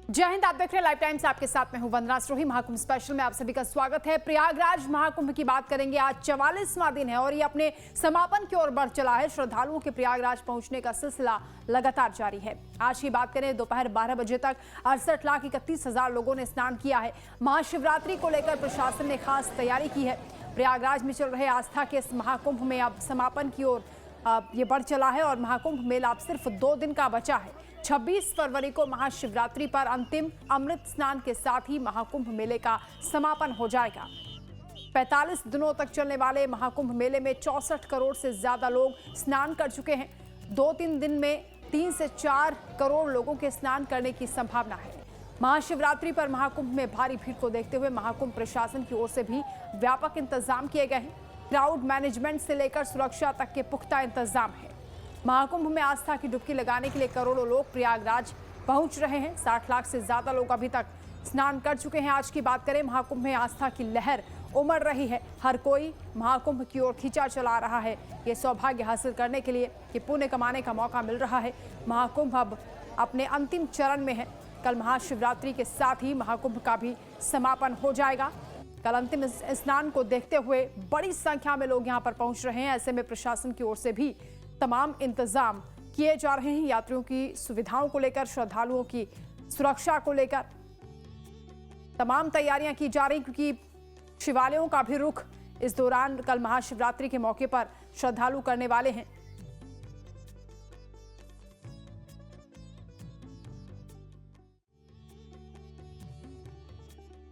जय हिंद। आप देख रहे हैं लाइव टाइम्स, आपके साथ मैं हूं वंदना सिरोही। महाकुंभ स्पेशल में आप सभी का स्वागत है। प्रयागराज महाकुंभ की बात करेंगे। आज 44वां दिन है और ये अपने समापन की ओर बढ़ चला है। श्रद्धालुओं के प्रयागराज पहुंचने का सिलसिला लगातार जारी है। आज की बात करें, दोपहर 12 बजे तक 68,31,000 लोगों ने स्नान किया है। महाशिवरात्रि को लेकर प्रशासन ने खास तैयारी की है। प्रयागराज में चल रहे आस्था के इस महाकुंभ में अब समापन की ओर ये बढ़ चला है और महाकुंभ मेला अब सिर्फ 2 दिन का बचा है। 26 फरवरी को महाशिवरात्रि पर अंतिम अमृत स्नान के साथ ही महाकुंभ मेले का समापन हो जाएगा। 45 दिनों तक चलने वाले महाकुंभ मेले में 64 करोड़ से ज्यादा लोग स्नान कर चुके हैं। 2-3 दिन में 3 से 4 करोड़ लोगों के स्नान करने की संभावना है। महाशिवरात्रि पर महाकुंभ में भारी भीड़ को देखते हुए महाकुंभ प्रशासन की ओर से भी व्यापक इंतजाम किए गए हैं। क्राउड मैनेजमेंट से लेकर सुरक्षा तक के पुख्ता इंतजाम है। महाकुंभ में आस्था की डुबकी लगाने के लिए करोड़ों लोग प्रयागराज पहुंच रहे हैं। 60 लाख से ज्यादा लोग अभी तक स्नान कर चुके हैं। आज की बात करें, महाकुंभ में आस्था की लहर उमड़ रही है। हर कोई महाकुंभ की ओर खींचा चला रहा है। ये सौभाग्य हासिल करने के लिए कि पुण्य कमाने का मौका मिल रहा है। महाकुंभ अब अपने अंतिम चरण में है। कल महाशिवरात्रि के साथ ही महाकुंभ का भी समापन हो जाएगा। कल अंतिम स्नान को देखते हुए बड़ी संख्या में लोग यहां पर पहुंच रहे हैं। ऐसे में प्रशासन की ओर से भी तमाम इंतजाम किए जा रहे हैं। यात्रियों की सुविधाओं को लेकर, श्रद्धालुओं की सुरक्षा को लेकर तमाम तैयारियां की जा रही, क्योंकि शिवालयों का भी रुख इस दौरान कल महाशिवरात्रि के मौके पर श्रद्धालु करने वाले हैं।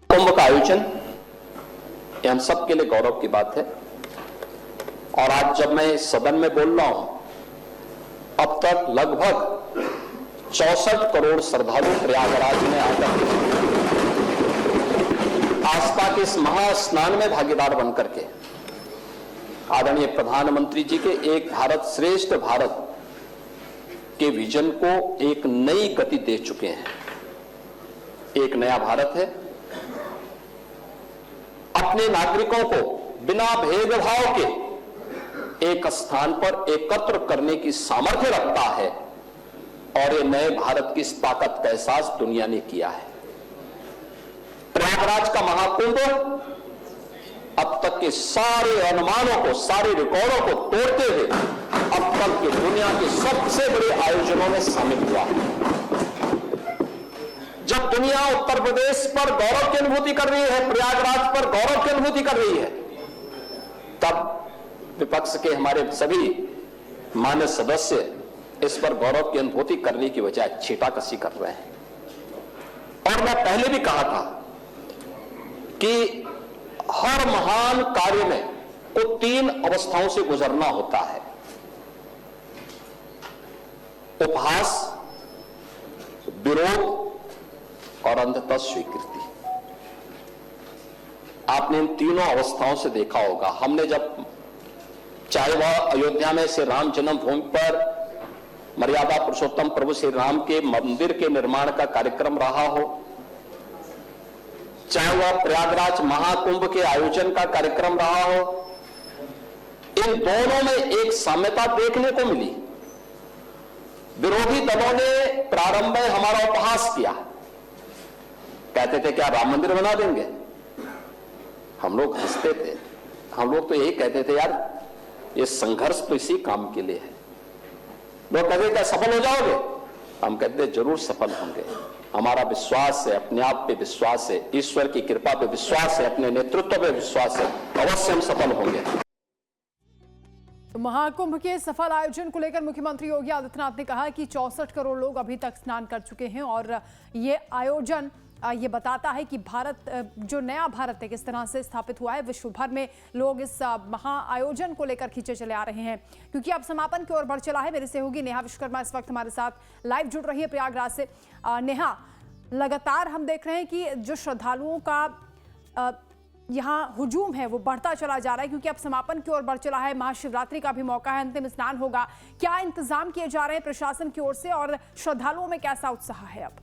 कुंभ का आयोजन ये हम सब के लिए गौरव की बात है। और आज जब मैं इस सदन में बोल रहा हूं, अब तक लगभग 64 करोड़ श्रद्धालु प्रयागराज में आकर आस्था के इस महास्नान में भागीदार बनकर के आदरणीय प्रधानमंत्री जी के एक भारत श्रेष्ठ भारत के विजन को एक नई गति दे चुके हैं। एक नया भारत है, अपने नागरिकों को बिना भेदभाव के एक स्थान पर एकत्र करने की सामर्थ्य रखता है और ये नए भारत की इस ताकत का एहसास दुनिया ने किया है। प्रयागराज का महाकुंभ अब तक के सारे अनुमानों को, सारे रिकॉर्डों को तोड़ते हुए अब तक की दुनिया के सबसे बड़े आयोजनों में शामिल हुआ। जब दुनिया उत्तर प्रदेश पर गौरव की अनुभूति कर रही है, प्रयागराज पर गौरव की अनुभूति कर रही है, तब विपक्ष के हमारे सभी मान्य सदस्य इस पर गौरव की अनुभूति करने की बजाय छींटाकशी कर रहे हैं। और मैं पहले भी कहा था कि हर महान कार्य में को 3 अवस्थाओं से गुजरना होता है: उपहास, विरोध और अंततः स्वीकृति। आपने इन तीनों अवस्थाओं से देखा होगा। हमने जब, चाहे वह अयोध्या में श्री राम जन्मभूमि पर मर्यादा पुरुषोत्तम प्रभु श्री राम के मंदिर के निर्माण का कार्यक्रम रहा हो, चाहे वह प्रयागराज महाकुंभ के आयोजन का कार्यक्रम रहा हो, इन दोनों में एक साम्यता देखने को मिली। विरोधी दलों ने प्रारंभ में हमारा उपहास किया, कहते थे क्या राम मंदिर बना देंगे। हम लोग हंसते थे, हम लोग तो यही कहते थे यार ये संघर्ष तो इसी काम के लिए है। लोग कहते क्या सफल हो जाओगे? हम कहते जरूर सफल होंगे। हमारा विश्वास है, अपने आप पे विश्वास है, ईश्वर की कृपा पे विश्वास है, अपने नेतृत्व पे विश्वास है, अवश्य हम सफल होंगे। तो महाकुंभ के सफल आयोजन को लेकर मुख्यमंत्री योगी आदित्यनाथ ने कहा कि 64 करोड़ लोग अभी तक स्नान कर चुके हैं और ये आयोजन ये बताता है कि भारत, जो नया भारत है, किस तरह से स्थापित हुआ है। विश्व भर में लोग इस महा आयोजन को लेकर खींचे चले आ रहे हैं, क्योंकि अब समापन की ओर बढ़ चला है। मेरे सहयोगी नेहा विश्वकर्मा इस वक्त हमारे साथ लाइव जुड़ रही है प्रयागराज से। नेहा, लगातार हम देख रहे हैं कि जो श्रद्धालुओं का यहाँ हुजूम है वो बढ़ता चला जा रहा है, क्योंकि अब समापन की ओर बढ़ चला है। महाशिवरात्रि का भी मौका है, अंतिम स्नान होगा। क्या इंतजाम किए जा रहे हैं प्रशासन की ओर से और श्रद्धालुओं में कैसा उत्साह है अब?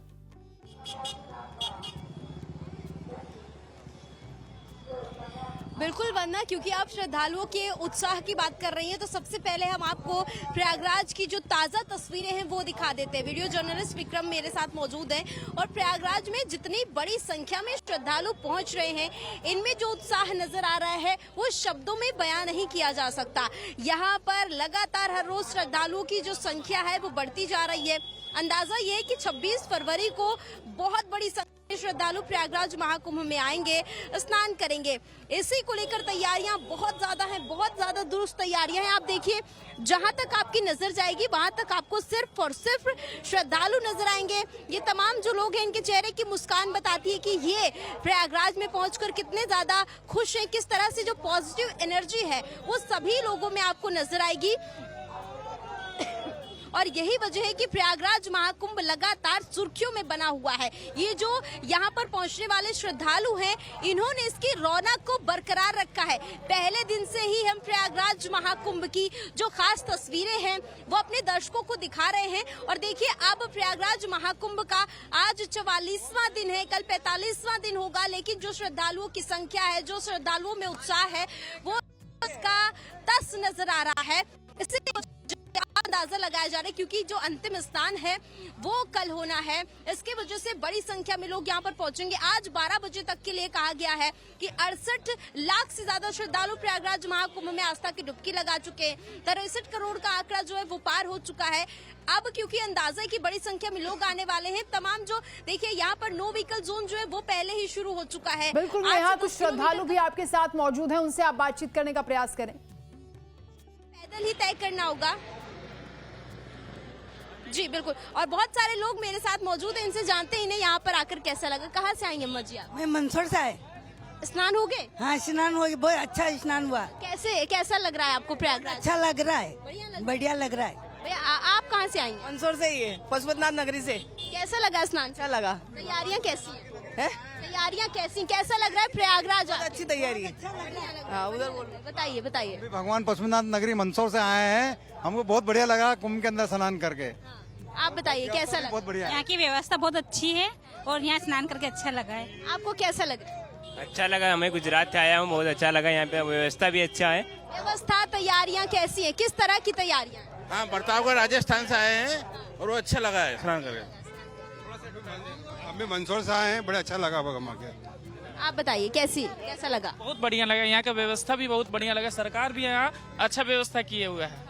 बिल्कुल वंदना, क्योंकि आप श्रद्धालुओं के उत्साह की बात कर रही हैं तो सबसे पहले हम आपको प्रयागराज की जो ताज़ा तस्वीरें हैं वो दिखा देते हैं। वीडियो जर्नलिस्ट विक्रम मेरे साथ मौजूद हैं और प्रयागराज में जितनी बड़ी संख्या में श्रद्धालु पहुंच रहे हैं, इनमें जो उत्साह नजर आ रहा है वो शब्दों में बयां नहीं किया जा सकता। यहाँ पर लगातार हर रोज श्रद्धालुओं की जो संख्या है वो बढ़ती जा रही है। अंदाजा ये है कि 26 फरवरी को बहुत बड़ी संख्या में श्रद्धालु प्रयागराज महाकुंभ में आएंगे, स्नान करेंगे। इसी को लेकर तैयारियां बहुत ज्यादा हैं, बहुत ज्यादा दुरुस्त तैयारियां हैं। आप देखिए, जहां तक आपकी नजर जाएगी वहां तक आपको सिर्फ और सिर्फ श्रद्धालु नजर आएंगे। ये तमाम जो लोग हैं, इनके चेहरे की मुस्कान बताती है कि ये प्रयागराज में पहुंचकर कितने ज्यादा खुश हैं, किस तरह से जो पॉजिटिव एनर्जी है वो सभी लोगों में आपको नजर आएगी। और यही वजह है कि प्रयागराज महाकुंभ लगातार सुर्खियों में बना हुआ है। ये जो यहाँ पर पहुंचने वाले श्रद्धालु हैं, इन्होंने इसकी रौनक को बरकरार रखा है। पहले दिन से ही हम प्रयागराज महाकुंभ की जो खास तस्वीरें हैं वो अपने दर्शकों को दिखा रहे हैं। और देखिए, अब प्रयागराज महाकुंभ का आज 44वां दिन है, कल 45वां दिन होगा, लेकिन जो श्रद्धालुओं की संख्या है, जो श्रद्धालुओं में उत्साह है, वो उसका तस नजर आ रहा है। इससे अंदाजा लगाया जा रहा है, क्योंकि जो अंतिम स्नान है वो कल होना है। इसके वजह से बड़ी संख्या में लोग यहाँ पर पहुंचेंगे। आज 12 बजे तक के लिए कहा गया है कि 68 लाख से ज्यादा श्रद्धालु प्रयागराज महाकुंभ में आस्था की डुबकी लगा चुके हैं। 63 करोड़ का आंकड़ा जो है वो पार हो चुका है। अब क्योंकि अंदाजा है कि बड़ी संख्या में लोग आने वाले हैं, तमाम जो देखिए यहाँ पर नो व्हीकल जोन जो है वो पहले ही शुरू हो चुका है। बिल्कुल, यहाँ कुछ श्रद्धालु भी आपके साथ मौजूद हैं, उनसे आप बातचीत करने का प्रयास करें। पैदल ही तय करना होगा जी, बिल्कुल। और बहुत सारे लोग मेरे साथ मौजूद हैं, इनसे जानते ही नहीं यहाँ पर आकर कैसा लगा। कहाँ से आई अम्मा जी आप? मैं मंदसौर से आए। स्नान हो गए? हाँ, स्नान हो गया, बहुत अच्छा स्नान हुआ। कैसा लग रहा है आपको प्रयागराज? अच्छा लग रहा है, बढ़िया लग रहा है। भैया आप कहाँ से आई? मंदसौर से ही है, पशुपतिनाथ नगरी से। कैसा लगा स्नान? अच्छा लगा। तैयारियाँ कैसी है? तैयारियाँ कैसी, कैसा लग रहा है प्रयागराज? अच्छी तैयारी है। हाँ, उधर बोल। बताइए बताइए। भगवान पशुपतिनाथ नगरी मंदसौर से आए हैं, हमको बहुत बढ़िया लगा कुंभ के अंदर स्नान करके। आप बताइए कैसा लगा? बहुत बढ़िया। यहाँ की व्यवस्था बहुत अच्छी है और यहाँ स्नान करके अच्छा लगा है। आपको कैसा लग रहा है? अच्छा लगा, हमें गुजरात से आया हूँ, बहुत अच्छा लगा। यहाँ पे व्यवस्था भी अच्छा है। व्यवस्था, तैयारियाँ कैसी है, किस तरह की तैयारियाँ? हाँ, बर्तावगढ़ राजस्थान से आए हैं और वो अच्छा लगा है स्नान करके। हम भी मंदसौर से आए हैं, बड़ा अच्छा लगा भगवान के। आप बताइए कैसा लगा? बहुत बढ़िया लगा, यहाँ का व्यवस्था भी बहुत बढ़िया लगा। सरकार भी यहाँ अच्छा व्यवस्था किए हुआ है।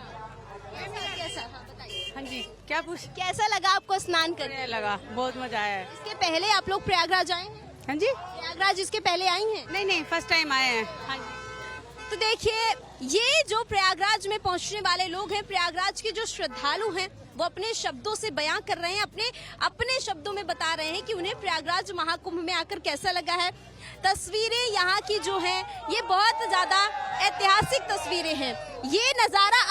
हाँ जी, क्या पूछ? कैसा लगा आपको स्नान करके? लगा, बहुत मजा आया है। इसके पहले आप लोग प्रयागराज आए हैं? हाँ जी, प्रयागराज इसके पहले आई हैं? नहीं, फर्स्ट टाइम आए हैं। हाँ जी। तो देखिए, ये जो प्रयागराज में पहुंचने वाले लोग हैं, प्रयागराज के जो श्रद्धालु हैं, वो अपने शब्दों से बयां कर रहे हैं, अपने शब्दों में बता रहे हैं कि उन्हें प्रयागराज महाकुंभ में आकर कैसा लगा है। तस्वीरें यहाँ की जो हैं, ये बहुत ज्यादा ऐतिहासिक तस्वीरें हैं। ये नजारा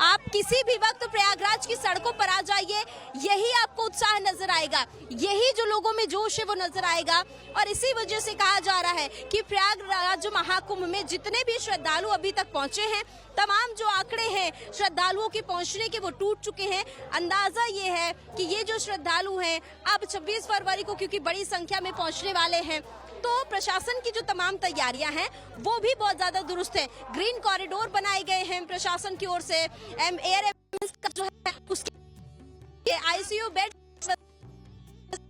आप किसी भी वक्त प्रयागराज की सड़कों पर आ जाइए, यही आपको उत्साह नजर आएगा, यही जो लोगों में जोश है वो नजर आएगा। और इसी वजह से कहा जा रहा है कि प्रयागराज महाकुंभ में जितने भी श्रद्धालु अभी तक पहुंचे हैं, तमाम जो आंकड़े हैं श्रद्धालुओं के पहुंचने के वो टूट चुके हैं। अंदाजा ये है कि ये जो श्रद्धालु हैं अब 26 फरवरी को क्योंकि बड़ी संख्या में पहुंचने वाले हैं, तो प्रशासन की जो तमाम तैयारियां हैं वो भी बहुत ज्यादा दुरुस्त है। ग्रीन कॉरिडोर बनाए गए हैं प्रशासन की ओर से, एयर का जो है उसके आईसीयू बेड,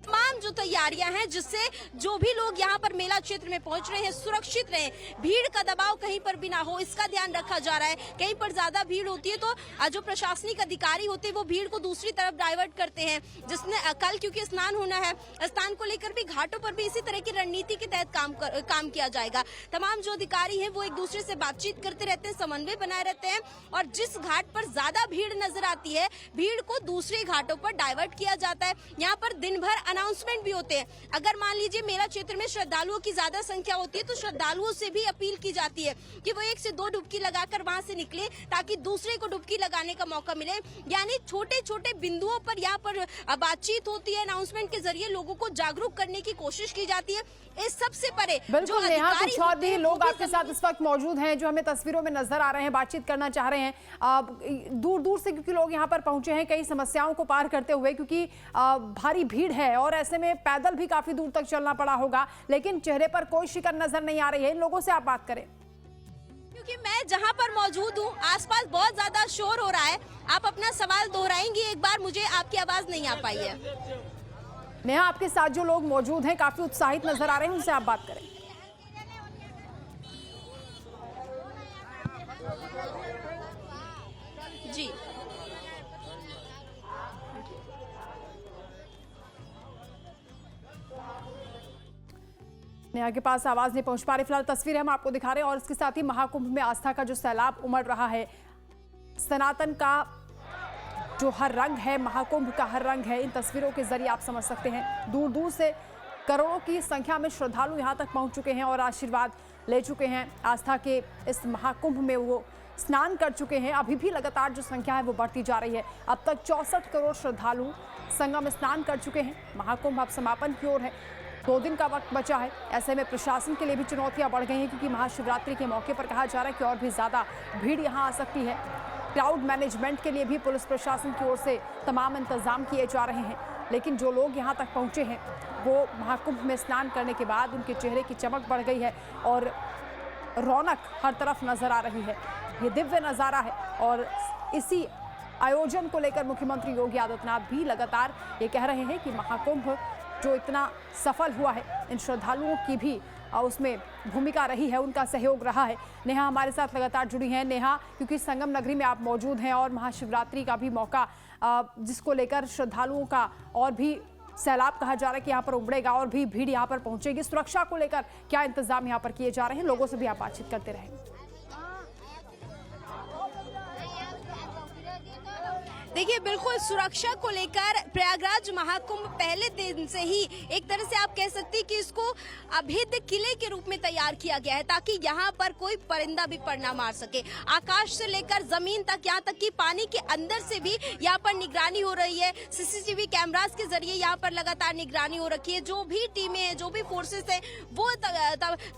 तमाम जो तैयारियां हैं जिससे जो भी लोग यहाँ पर मेला क्षेत्र में पहुंच रहे हैं सुरक्षित रहें, भीड़ का दबाव कहीं पर भी ना हो, इसका ध्यान रखा जा रहा है। कहीं पर ज्यादा भीड़ होती है तो जो प्रशासनिक अधिकारी होते हैं वो भीड़ को दूसरी तरफ डाइवर्ट करते हैं। जिसने कल क्योंकि स्नान होना है, स्नान को लेकर भी घाटों पर भी इसी तरह की रणनीति के तहत काम किया जाएगा। तमाम जो अधिकारी हैं वो एक दूसरे से बातचीत करते रहते हैं, समन्वय बनाए रहते हैं, और जिस घाट पर ज्यादा भीड़ नजर आती है, भीड़ को दूसरे घाटों पर डाइवर्ट किया जाता है। यहाँ पर दिन भर अनाउंसमेंट भी होते हैं। अगर मान लीजिए मेला क्षेत्र में श्रद्धालुओं की ज्यादा संख्या होती है तो श्रद्धालुओं से भी अपील की जाती है कि वो 1 से 2 डुबकी लगाकर वहां से निकले ताकि दूसरे को डुबकी लगाने का मौका मिले। यानी छोटे छोटे बिंदुओं पर यहाँ पर बातचीत होती है, अनाउंसमेंट के जरिए लोगों को जागरूक करने की कोशिश की जाती है। इस सबसे परे बिल्कुल, यहाँ कुछ और भी लोग आपके साथ इस वक्त मौजूद हैं जो हमें तस्वीरों में नजर आ रहे हैं, बातचीत करना चाह रहे हैं। दूर दूर से क्योंकि लोग यहाँ पर पहुंचे हैं कई समस्याओं को पार करते हुए, क्योंकि भारी भीड़ है और ऐसे में पैदल भी काफी दूर तक चलना पड़ा होगा, लेकिन चेहरे पर कोई शिकन नजर नहीं आ रही है। इन लोगों से आप बात करें। क्योंकि मैं जहां पर मौजूद हूं आसपास बहुत ज्यादा शोर हो रहा है। आप अपना सवाल दोहराएंगी एक बार, मुझे आपकी आवाज नहीं आ पाई है। नेहा, आपके साथ जो लोग मौजूद हैं काफी उत्साहित नजर आ रहे हैं, उनसे आप बात करें। जी नेहा के पास आवाज नहीं पहुंच पा रही। फिलहाल तस्वीरें हम आपको दिखा रहे हैं और इसके साथ ही महाकुंभ में आस्था का जो सैलाब उमड़ रहा है, सनातन का जो हर रंग है, महाकुंभ का हर रंग है, इन तस्वीरों के जरिए आप समझ सकते हैं। दूर दूर से करोड़ों की संख्या में श्रद्धालु यहां तक पहुंच चुके हैं और आशीर्वाद ले चुके हैं। आस्था के इस महाकुंभ में वो स्नान कर चुके हैं। अभी भी लगातार जो संख्या है वो बढ़ती जा रही है। अब तक 64 करोड़ श्रद्धालु संगम में स्नान कर चुके हैं। महाकुंभ अब समापन की ओर है, 2 दिन का वक्त बचा है। ऐसे में प्रशासन के लिए भी चुनौतियां बढ़ गई हैं, क्योंकि महाशिवरात्रि के मौके पर कहा जा रहा है कि और भी ज्यादा भीड़ यहां आ सकती है। क्राउड मैनेजमेंट के लिए भी पुलिस प्रशासन की ओर से तमाम इंतजाम किए जा रहे हैं। लेकिन जो लोग यहां तक पहुंचे हैं वो महाकुंभ में स्नान करने के बाद उनके चेहरे की चमक बढ़ गई है और रौनक हर तरफ नजर आ रही है। ये दिव्य नजारा है और इसी आयोजन को लेकर मुख्यमंत्री योगी आदित्यनाथ भी लगातार ये कह रहे हैं कि महाकुंभ जो इतना सफल हुआ है, इन श्रद्धालुओं की भी उसमें भूमिका रही है, उनका सहयोग रहा है। नेहा हमारे साथ लगातार जुड़ी हैं। नेहा, क्योंकि संगम नगरी में आप मौजूद हैं और महाशिवरात्रि का भी मौका जिसको लेकर श्रद्धालुओं का और भी सैलाब कहा जा रहा है कि यहाँ पर उमड़ेगा और भी भीड़ यहाँ पर पहुंचेगी। सुरक्षा को लेकर क्या इंतजाम यहाँ पर किए जा रहे हैं? लोगों से भी आप बातचीत करते रहें। देखिए, बिल्कुल सुरक्षा को लेकर प्रयागराज महाकुंभ पहले दिन से ही एक तरह से आप कह सकती हैं कि इसको अभेद्य किले के रूप में तैयार किया गया है, ताकि यहाँ पर कोई परिंदा भी पर ना मार सके। आकाश से लेकर जमीन तक, यहाँ तक कि पानी के अंदर से भी यहाँ पर निगरानी हो रही है। सीसीटीवी कैमरास के जरिए यहाँ पर लगातार निगरानी हो रखी है। जो भी टीमें हैं, जो भी फोर्सेस है, वो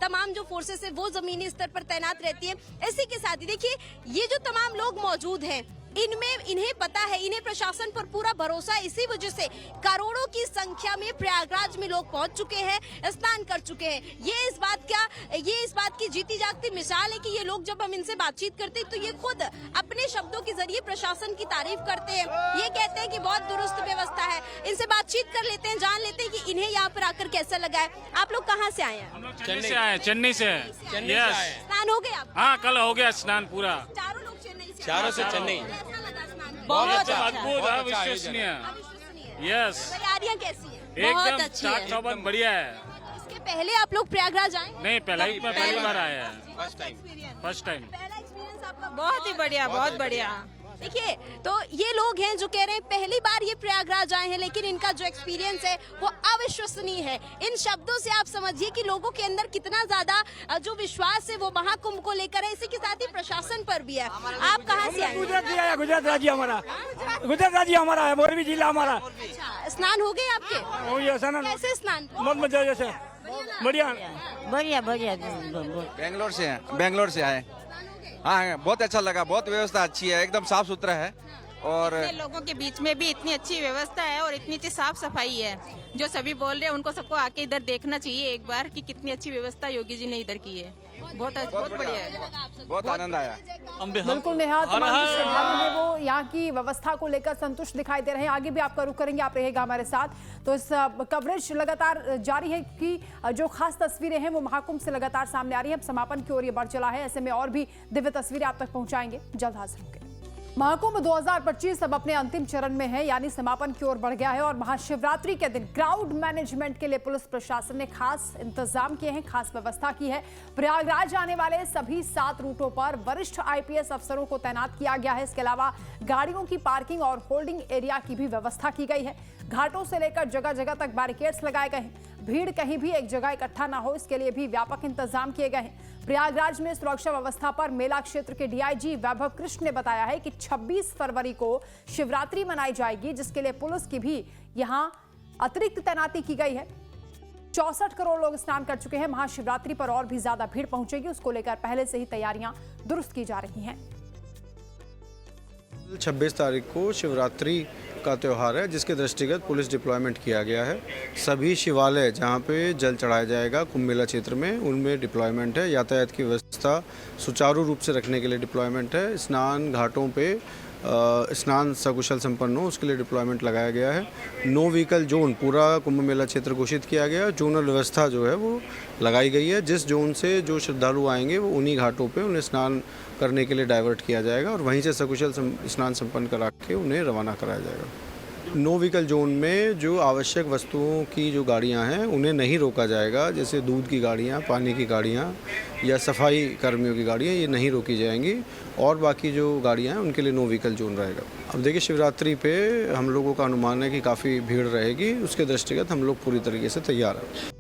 तमाम जो फोर्सेस है वो जमीनी स्तर पर तैनात रहती है। इसी के साथ ही देखिए, ये जो तमाम लोग मौजूद हैं, इन्हें पता है, इन्हें प्रशासन पर पूरा भरोसा है। इसी वजह से करोड़ों की संख्या में प्रयागराज में लोग पहुंच चुके हैं, स्नान कर चुके हैं। ये इस बात की जीती जागती मिसाल है कि ये लोग, जब हम इनसे बातचीत करते हैं तो ये खुद अपने शब्दों के जरिए प्रशासन की तारीफ करते हैं। ये कहते हैं कि बहुत दुरुस्त व्यवस्था है। इनसे बातचीत कर लेते हैं, जान लेते हैं कि इन्हें यहाँ पर आकर कैसा लगा है। आप लोग कहाँ से आए हैं? चेन्नई से आए, चेन्नई से। स्नान हो गया? हाँ, कल हो गया स्नान पूरा। चारों लोग चेन्नई से? चारों से चेन्नई। बहुत अद्भुत, अविश्वसनीय। यस, तैयारियां कैसी है? एकदम चाक चौबंद बढ़िया है। इसके पहले आप लोग प्रयागराज आए? नहीं, पहली बार आया है, फर्स्ट टाइम। पहला एक्सपीरियंस आपका? बहुत ही बढ़िया, बहुत बढ़िया। देखिए, तो ये लोग हैं जो कह रहे हैं पहली बार ये प्रयागराज आए हैं, लेकिन इनका जो एक्सपीरियंस है वो अविश्वसनीय है। इन शब्दों से आप समझिए कि लोगों के अंदर कितना ज्यादा जो विश्वास है वो महाकुंभ को लेकर है। इसी के साथ ही प्रशासन पर भी है। आप कहाँ से आए? गुजरात राज्य हमारा, गुजरात राज्य हमारा है, मोरबी जिला हमारा। अच्छा, स्नान हो गए आपके? कैसे स्नान? बहुत मजा जैसे बढ़िया बढ़िया बढ़िया। बेंगलोर से आए। हाँ, बहुत अच्छा लगा। बहुत व्यवस्था अच्छी है, एकदम साफ सुथरा है और लोगों के बीच में भी इतनी अच्छी व्यवस्था है और इतनी अच्छी साफ सफाई है। जो सभी बोल रहे हैं उनको सबको आके इधर देखना चाहिए एक बार कि कितनी अच्छी व्यवस्था योगी जी ने इधर की है। बहुत बढ़िया है, बहुत आनंद आया। बिल्कुल नेहा, तमाम जो श्रद्धालु हैं वो यहाँ की व्यवस्था को लेकर संतुष्ट दिखाई दे रहे हैं। आगे भी आपका रुख करेंगे, आप रहेगा हमारे साथ। तो इस कवरेज लगातार जारी है कि जो खास तस्वीरें हैं वो महाकुंभ से लगातार सामने आ रही है। अब समापन की ओर ये बढ़ चला है, ऐसे में और भी दिव्य तस्वीरें आप तक पहुंचाएंगे, जल्द हाजिर होंगे। महाकुंभ 2025 अब अपने अंतिम चरण में है, यानी समापन की ओर बढ़ गया है और महाशिवरात्रि के दिन क्राउड मैनेजमेंट के लिए पुलिस प्रशासन ने खास इंतजाम किए हैं, खास व्यवस्था की है। प्रयागराज आने वाले सभी 7 रूटों पर वरिष्ठ आईपीएस अफसरों को तैनात किया गया है। इसके अलावा गाड़ियों की पार्किंग और होल्डिंग एरिया की भी व्यवस्था की गई है। घाटों से लेकर जगह जगह तक बैरिकेड्स लगाए गए हैं। भीड़ कहीं भी एक जगह इकट्ठा ना हो, इसके लिए भी व्यापक इंतजाम किए गए हैं। प्रयागराज में सुरक्षा व्यवस्था पर मेला क्षेत्र के डीआईजी वैभव कृष्ण ने बताया है कि 26 फरवरी को शिवरात्रि मनाई जाएगी, जिसके लिए पुलिस की भी यहां अतिरिक्त तैनाती की गई है। 64 करोड़ लोग स्नान कर चुके हैं। महाशिवरात्रि पर और भी ज्यादा भीड़ पहुंचेगी, उसको लेकर पहले से ही तैयारियां दुरुस्त की जा रही हैं। 26 तारीख को शिवरात्रि का त्यौहार है, जिसके दृष्टिगत पुलिस डिप्लॉयमेंट किया गया है। सभी शिवालय जहां पे जल चढ़ाया जाएगा कुंभ मेला क्षेत्र में, उनमें डिप्लॉयमेंट है। यातायात की व्यवस्था सुचारू रूप से रखने के लिए डिप्लॉयमेंट है। स्नान घाटों पे स्नान सकुशल संपन्न हो, उसके लिए डिप्लॉयमेंट लगाया गया है। नो व्हीकल जोन पूरा कुंभ मेला क्षेत्र घोषित किया गया है। जोनल व्यवस्था जो है वो लगाई गई है। जिस जोन से जो श्रद्धालु आएंगे वो उन्हीं घाटों पे उन्हें स्नान करने के लिए डाइवर्ट किया जाएगा और वहीं से सकुशल स्नान संपन्न करा के उन्हें रवाना कराया जाएगा। नो व्हीकल जोन में जो आवश्यक वस्तुओं की जो गाड़ियां हैं उन्हें नहीं रोका जाएगा, जैसे दूध की गाड़ियां, पानी की गाड़ियां या सफाई कर्मियों की गाड़ियां, ये नहीं रोकी जाएंगी। और बाकी जो गाड़ियां हैं उनके लिए नो व्हीकल जोन रहेगा। अब देखिए, शिवरात्रि पे हम लोगों का अनुमान है कि काफ़ी भीड़ रहेगी, उसके दृष्टिगत हम लोग पूरी तरीके से तैयार हैं।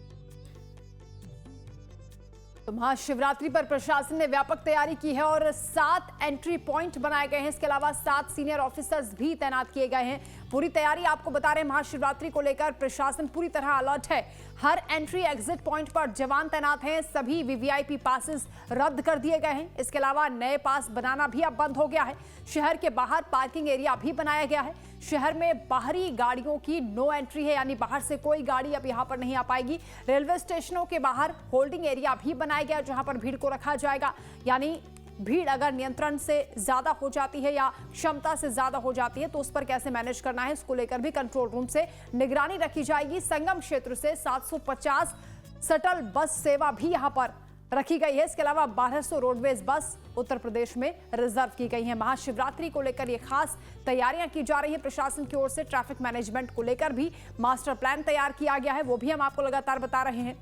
तो महाशिवरात्रि पर प्रशासन ने व्यापक तैयारी की है और 7 एंट्री पॉइंट बनाए गए हैं। इसके अलावा 7 सीनियर ऑफिसर्स भी तैनात किए गए हैं। पूरी तैयारी आपको बता रहे हैं, महाशिवरात्रि को लेकर प्रशासन पूरी तरह अलर्ट है। हर एंट्री एग्जिट पॉइंट पर जवान तैनात हैं। सभी वीवीआईपी पासेस रद्द कर दिए गए हैं। इसके अलावा नए पास बनाना भी अब बंद हो गया है। शहर के बाहर पार्किंग एरिया भी बनाया गया है। शहर में बाहरी गाड़ियों की नो एंट्री है, यानी बाहर से कोई गाड़ी अब यहां पर नहीं आ पाएगी। रेलवे स्टेशनों के बाहर होल्डिंग एरिया भी बनाया गया जहां पर भीड़ को रखा जाएगा, यानी भीड़ अगर नियंत्रण से ज्यादा हो जाती है या क्षमता से ज्यादा हो जाती है तो उस पर कैसे मैनेज करना है, इसको लेकर भी कंट्रोल रूम से निगरानी रखी जाएगी। संगम क्षेत्र से 750 शटल बस सेवा भी यहां पर रखी गई है। इसके अलावा 1200 रोडवेज बस उत्तर प्रदेश में रिजर्व की गई है। महाशिवरात्रि को लेकर ये खास तैयारियां की जा रही है प्रशासन की ओर से। ट्रैफिक मैनेजमेंट को लेकर भी मास्टर प्लान तैयार किया गया है, वो भी हम आपको लगातार बता रहे हैं।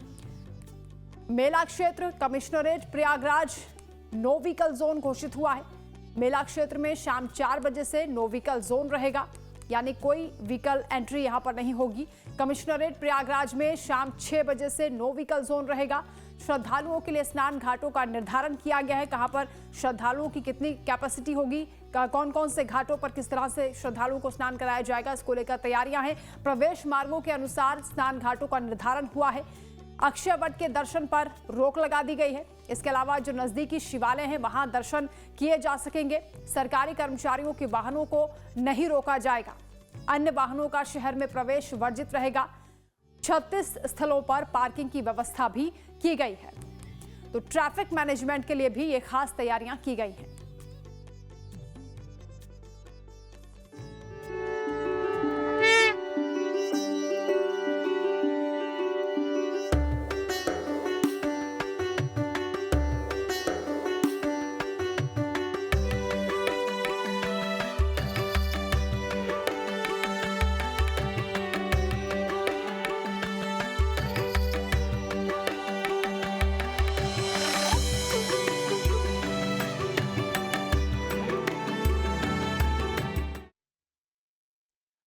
मेला क्षेत्र commissionerate Prayagraj no vehicle zone घोषित हुआ है। मेला क्षेत्र में शाम 4 बजे से नो व्हीकल जोन रहेगा, यानी कोई व्हीकल एंट्री यहां पर नहीं होगी। कमिश्नरेट प्रयागराज में शाम 6 बजे से नो व्हीकल जोन रहेगा। श्रद्धालुओं के लिए स्नान घाटों का निर्धारण किया गया है, कहां पर श्रद्धालुओं की कितनी कैपेसिटी होगी, कौन कौन से घाटों पर किस तरह से श्रद्धालुओं को स्नान कराया जाएगा, इसको लेकर तैयारियां हैं। प्रवेश मार्गों के अनुसार स्नान घाटों का निर्धारण हुआ है। अक्षय वट के दर्शन पर रोक लगा दी गई है। इसके अलावा जो नजदीकी शिवालय हैं वहां दर्शन किए जा सकेंगे। सरकारी कर्मचारियों के वाहनों को नहीं रोका जाएगा। अन्य वाहनों का शहर में प्रवेश वर्जित रहेगा। 36 स्थलों पर पार्किंग की व्यवस्था भी की गई है। तो ट्रैफिक मैनेजमेंट के लिए भी ये खास तैयारियां की गई हैं।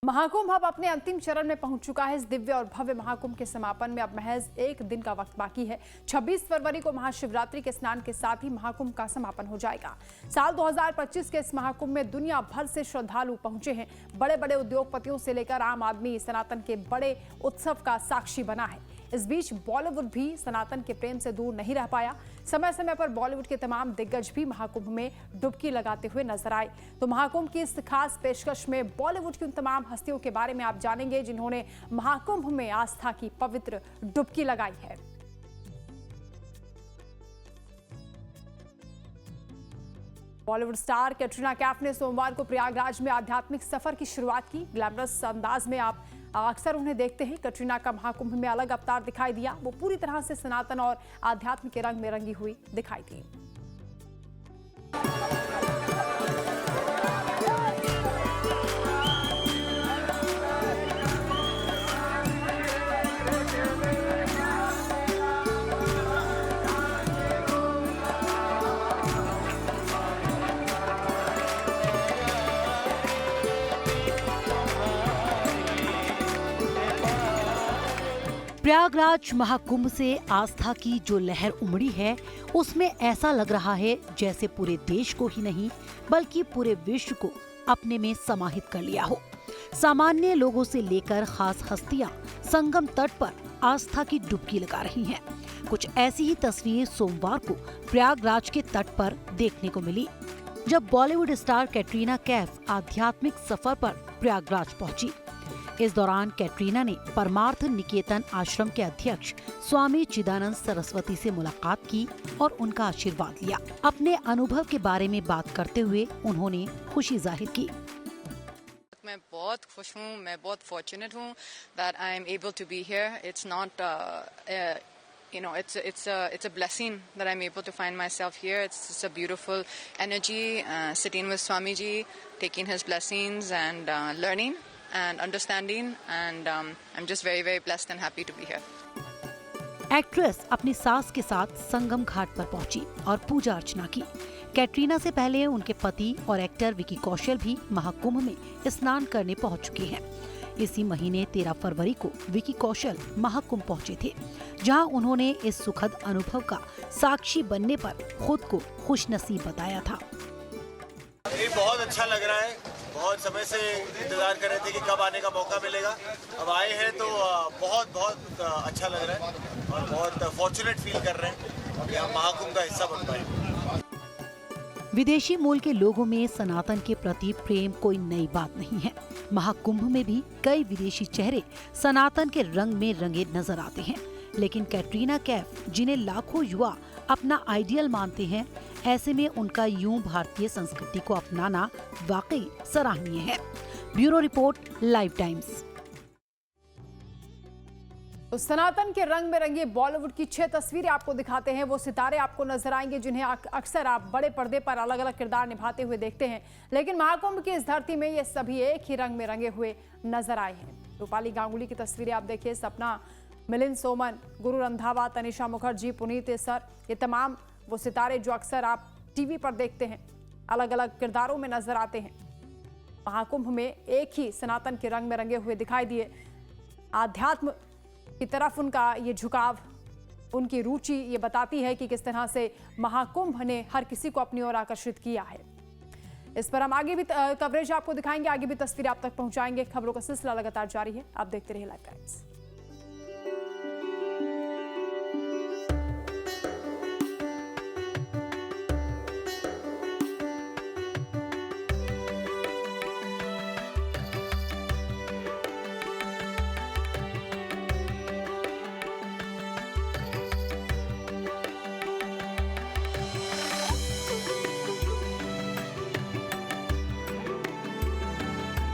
महाकुंभ अब अपने अंतिम चरण में पहुंच चुका है। इस दिव्य और भव्य महाकुंभ के समापन में अब महज 1 दिन का वक्त बाकी है। 26 फरवरी को महाशिवरात्रि के स्नान के साथ ही महाकुंभ का समापन हो जाएगा। साल 2025 के इस महाकुंभ में दुनिया भर से श्रद्धालु पहुंचे हैं। बड़े बड़े उद्योगपतियों से लेकर आम आदमी सनातन के बड़े उत्सव का साक्षी बना है। इस बीच बॉलीवुड भी सनातन के प्रेम से दूर नहीं रह पाया। समय समय पर बॉलीवुड के तमाम दिग्गज भी महाकुंभ में डुबकी लगाते हुए नजर आए। तो महाकुंभ की इस खास पेशकश में बॉलीवुड की उन तमाम हस्तियों के बारे में आप जानेंगे जिन्होंने महाकुंभ में आस्था की पवित्र डुबकी लगाई है। बॉलीवुड स्टार कैटरीना कैफ ने सोमवार को प्रयागराज में आध्यात्मिक सफर की शुरुआत की। ग्लैमरस अंदाज में आप अक्सर उन्हें देखते हैं। कैटरीना का महाकुंभ में अलग अवतार दिखाई दिया। वो पूरी तरह से सनातन और आध्यात्म के रंग में रंगी हुई दिखाई दी। प्रयागराज महाकुंभ से आस्था की जो लहर उमड़ी है उसमें ऐसा लग रहा है जैसे पूरे देश को ही नहीं बल्कि पूरे विश्व को अपने में समाहित कर लिया हो। सामान्य लोगों से लेकर खास हस्तियां संगम तट पर आस्था की डुबकी लगा रही हैं। कुछ ऐसी ही तस्वीर सोमवार को प्रयागराज के तट पर देखने को मिली। जब बॉलीवुड स्टार कैटरीना कैफ आध्यात्मिक सफर पर प्रयागराज पहुंची। इस दौरान कैटरीना ने परमार्थ निकेतन आश्रम के अध्यक्ष स्वामी चिदानंद सरस्वती से मुलाकात की और उनका आशीर्वाद लिया। अपने अनुभव के बारे में बात करते हुए उन्होंने खुशी जाहिर की। मैं बहुत खुश हूँ, मैं बहुत फॉर्चुनेट हूँ that I am able to be here. It's not, it's a blessing that I'm able to find myself here. It's a beautiful energy, sitting with Swamiji, taking his blessings and learning and understanding. And I'm just very, very blessed and happy to be here. Actress अपनी सास के साथ संगम घाट पर पहुंची और पूजा अर्चना की। कैटरीना से पहले उनके पति और एक्टर विकी कौशल भी महाकुंभ में स्नान करने पहुंच चुके हैं। इसी महीने 13 फरवरी को विकी कौशल महाकुंभ पहुंचे थे, जहां उन्होंने इस सुखद अनुभव का साक्षी बनने पर खुद को खुशनसीब बताया था। ये बहुत अच्छा लग रहा है, बहुत समय से इंतजार कर रहे थे कि कब आने का मौका मिलेगा। अब आए हैं तो बहुत बहुत अच्छा लग रहा है और बहुत फॉर्चुनेट फील कर रहे हैं कि हम महाकुंभ का हिस्सा बन पाए। विदेशी मूल के लोगों में सनातन के प्रति प्रेम कोई नई बात नहीं है। महाकुंभ में भी कई विदेशी चेहरे सनातन के रंग में रंगे नजर आते हैं, लेकिन कैटरीना कैफ, जिन्हें लाखों युवा अपना आइडियल मानते हैं, ऐसे में उनका यूं भारतीय संस्कृति को अपनाना वाकई सराहनीय है। Bureau report, live times. तो सनातन के रंग में रंगे बॉलीवुड की 6 तस्वीरें आपको दिखाते हैं। वो सितारे आपको नजर आएंगे जिन्हें अक्सर आप बड़े पर्दे पर अलग अलग किरदार निभाते हुए देखते हैं, लेकिन महाकुंभ की इस धरती में ये सभी एक ही रंग में रंगे हुए नजर आए हैं। रूपाली गांगुली की तस्वीरें आप देखिए, सपना, मिलिंद सोमन, गुरु रंधावा, तनिषा मुखर्जी, पुनीत सर, ये तमाम वो सितारे जो अक्सर आप टीवी पर देखते हैं, अलग अलग किरदारों में नजर आते हैं। महाकुंभ में एक ही सनातन के रंग में रंगे हुए दिखाई दिए। आध्यात्म की तरफ उनका ये झुकाव, उनकी रुचि ये बताती है कि किस तरह से महाकुंभ ने हर किसी को अपनी ओर आकर्षित किया है। इस पर हम आगे भी कवरेज आपको दिखाएंगे, आगे भी तस्वीरें आप तक पहुंचाएंगे। खबरों का सिलसिला लगातार जारी है, आप देखते रहिए लाइव टाइम्स।